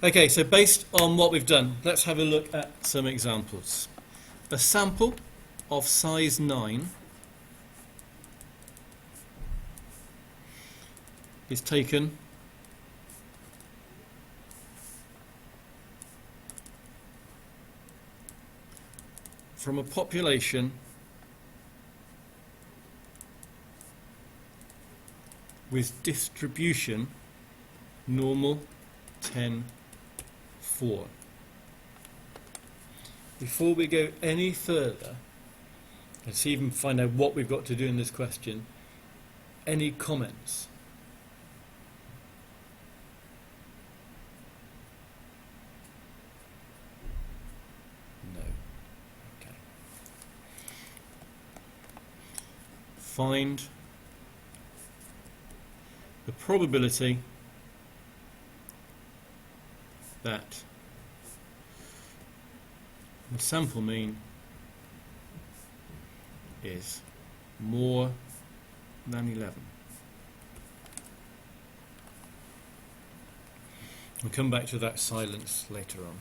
Okay, so based on what we've done, let's have a look at some examples. A sample of size 9 is taken from a population with distribution normal 10, 4. Before we go any further, let's even find out what we've got to do in this question. Any comments? No. Okay. Find the probability that the sample mean is more than 11. We'll come back to that silence later on.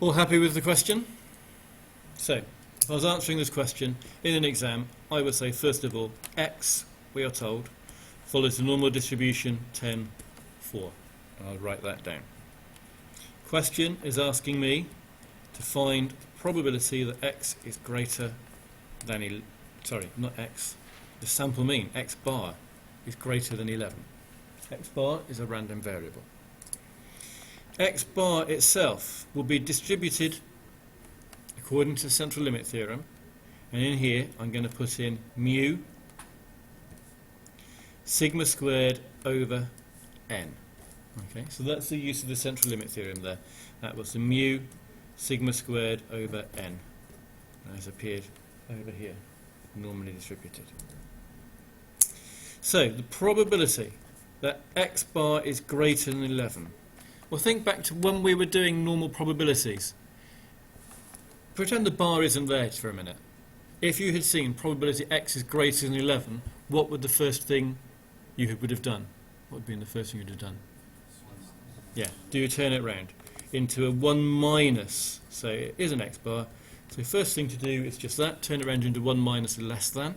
All happy with the question? So, if I was answering this question in an exam, I would say, first of all, X, we are told, follows the normal distribution 10, 4. I'll write that down. Question is asking me to find the probability that X is greater than, not X, the sample mean, X bar, is greater than 11. X bar is a random variable. X bar itself will be distributed according to the central limit theorem, and in here I'm going to put in mu sigma squared over n. Okay, so that's the use of the central limit theorem there. That was the mu sigma squared over n, as appeared over here, normally distributed. So the probability that x bar is greater than 11. Well, think back to when we were doing normal probabilities. Pretend the bar isn't there for a minute. If you had seen probability x is greater than 11, what would the first thing you would have done? What would have been the first thing you would have done? Yeah, do you turn it round into a 1 minus, so it is an x bar. So first thing to do is just that, turn it round into 1 minus less than.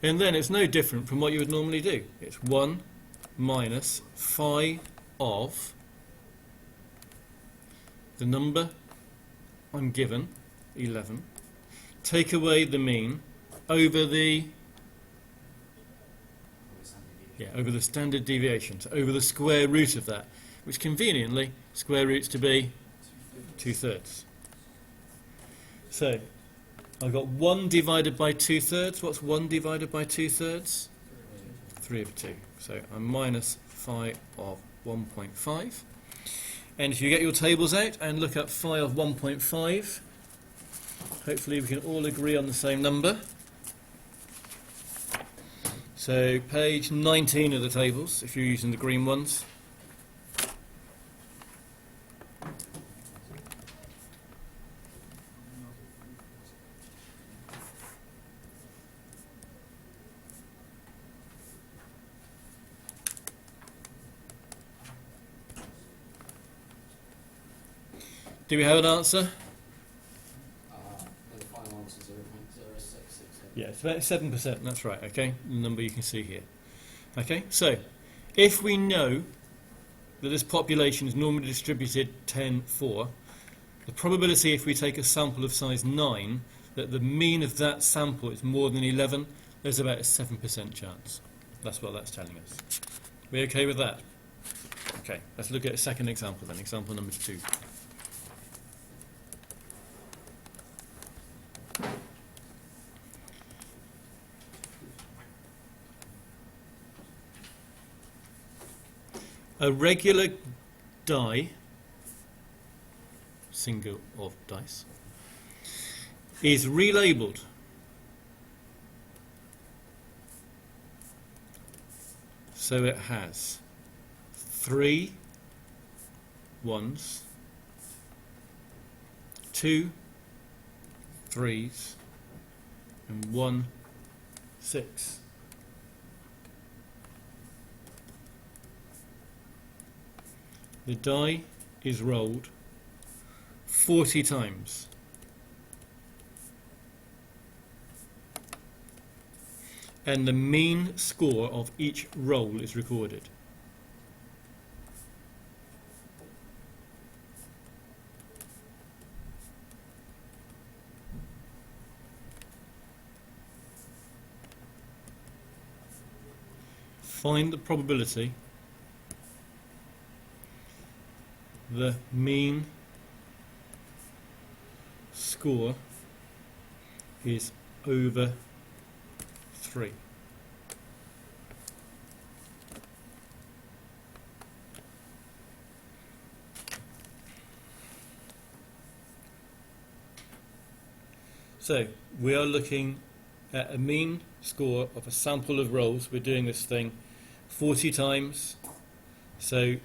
And then it's no different from what you would normally do. It's 1 minus phi of the number I'm given, 11, take away the mean over the over the standard deviation, so over the square root of that, which conveniently square roots to be 2/3. So I've got 1 divided by 2/3. What's 1 divided by 2/3? 3/2. So I'm minus phi of 1.5. And if you get your tables out and look at phi of 1.5, hopefully we can all agree on the same number. So page 19 of the tables, if you're using the green ones. Do we have an answer? The final answer is 0.0668. Yeah, it's about 7%, that's right, okay? The number you can see here. Okay, so if we know that this population is normally distributed 10-4, the probability if we take a sample of size 9 that the mean of that sample is more than 11, there's about a 7% chance. That's what that's telling us. We okay with that? Okay, let's look at a second example then, example number 2. A regular die, single of dice, is relabeled so it has 3 1s, 2 3s, and 1 6. The die is rolled 40 times. And the mean score of each roll is recorded. Find the probability the mean score is over 3. So we are looking at a mean score of a sample of rolls. We're doing this thing 40 times. So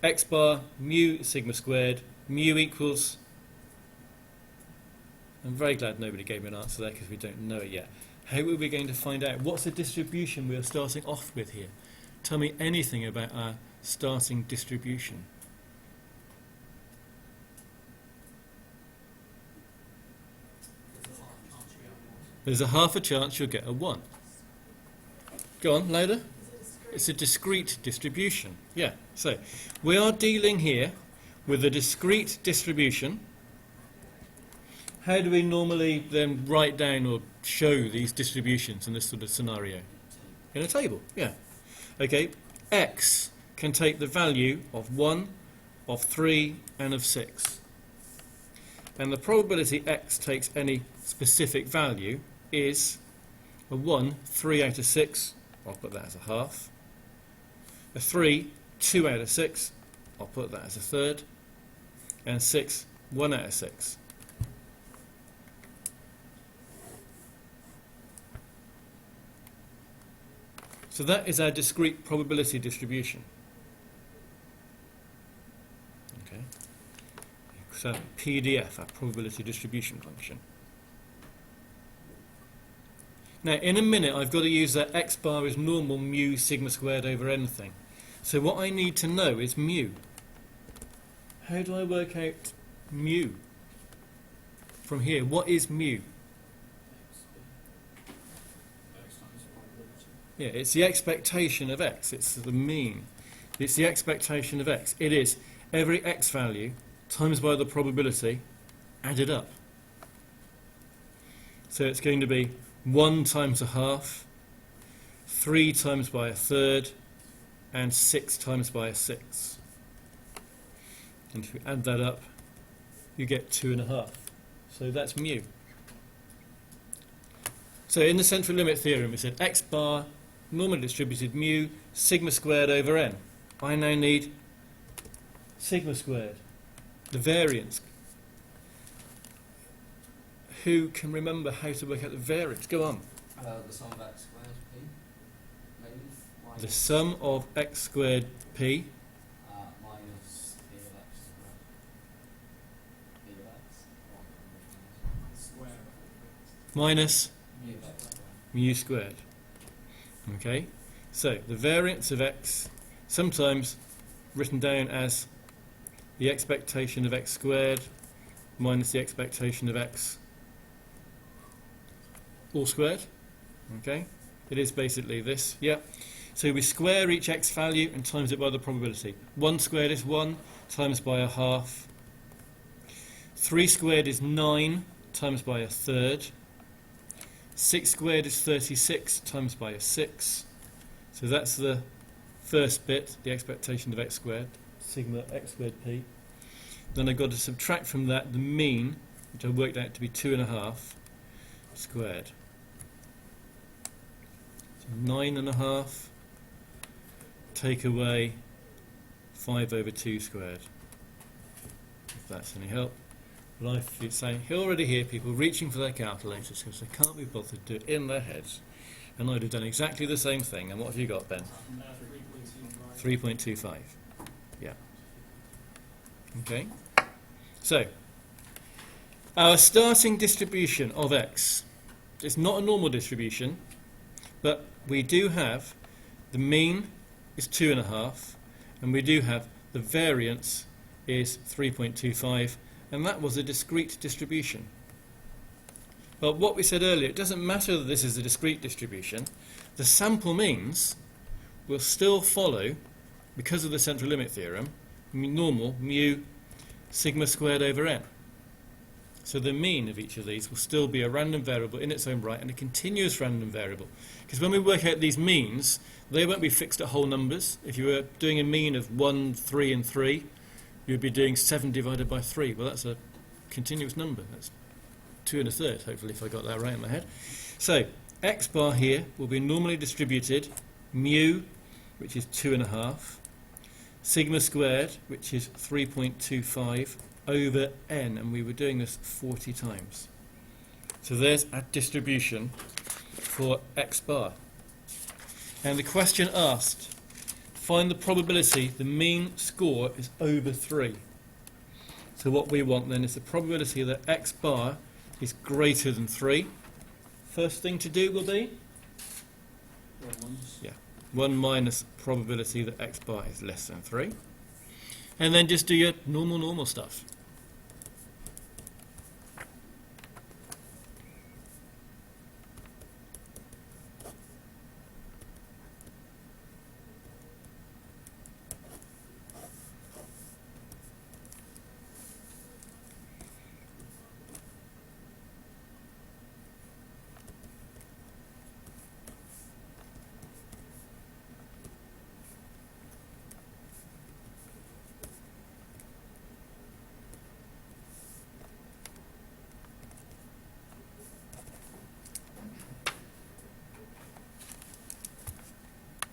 x bar mu sigma squared, mu equals, I'm very glad nobody gave me an answer there because we don't know it yet. How are we going to find out? What's the distribution we are starting off with here? Tell me anything about our starting distribution. There's a half a chance you'll get a 1. Go on, louder. It's a discrete distribution. Yeah, so we are dealing here with a discrete distribution. How do we normally then write down or show these distributions in this sort of scenario? In a table, yeah. Okay, x can take the value of 1, of 3 and of 6. And the probability x takes any specific value is a 1, 3 out of 6, I'll put that as a half. A 3, 2 out of 6, I'll put that as a third. And 6, 1 out of 6. So that is our discrete probability distribution. Okay. So PDF, our probability distribution function. Now, in a minute, I've got to use that x bar is normal mu sigma squared over anything. So what I need to know is mu. How do I work out mu from here? What is mu? Yeah, it's the expectation of x. It's the mean. It's the expectation of x. It is every x value times by the probability added up. So it's going to be 1 times a half, 3 times by a third, and 6 times by a sixth. And if you add that up, you get 2.5. So that's mu. So in the central limit theorem, we said x bar, normally distributed mu, sigma squared over n. I now need sigma squared, the variance. Who can remember how to work out the variance? Go on. The sum of x squared p. Maybe. Minus, The sum of x squared p minus p of x squared. P of x. Square. minus Mu of x squared. mu squared. Okay, so the variance of x, sometimes written down as the expectation of x squared minus the expectation of x all squared. Okay, it is basically this. Yeah. So we square each x value and times it by the probability. 1 squared is 1 times by a half. 3 squared is 9 times by a third. 6 squared is 36 times by a 6. So that's the first bit, the expectation of x squared, sigma x squared p. Then I've got to subtract from that the mean, which I worked out to be 2.5 squared. So 9.5 take away 5 over 2 squared. If that's any help. But I say, I already hear people reaching for their calculators because they can't be bothered to do it in their heads. And I'd have done exactly the same thing. And what have you got, Ben? 3.25. Yeah. Okay. So, our starting distribution of x. It's not a normal distribution. But we do have the mean is 2.5, and we do have the variance is 3.25, and that was a discrete distribution. But what we said earlier, it doesn't matter that this is a discrete distribution. The sample means will still follow, because of the central limit theorem, normal mu sigma squared over n. So the mean of each of these will still be a random variable in its own right and a continuous random variable. Because when we work out these means, they won't be fixed at whole numbers. If you were doing a mean of 1, 3 and 3, you'd be doing 7 divided by 3. Well, that's a continuous number. That's 2 1/3, hopefully, if I got that right in my head. So x bar here will be normally distributed mu, which is 2.5, sigma squared, which is 3.25, over n, and we were doing this 40 times. So there's a distribution for x bar. And the question asked, find the probability the mean score is over 3. So what we want then is the probability that x bar is greater than 3. First thing to do will be 1 minus probability that x bar is less than 3. And then just do your normal stuff.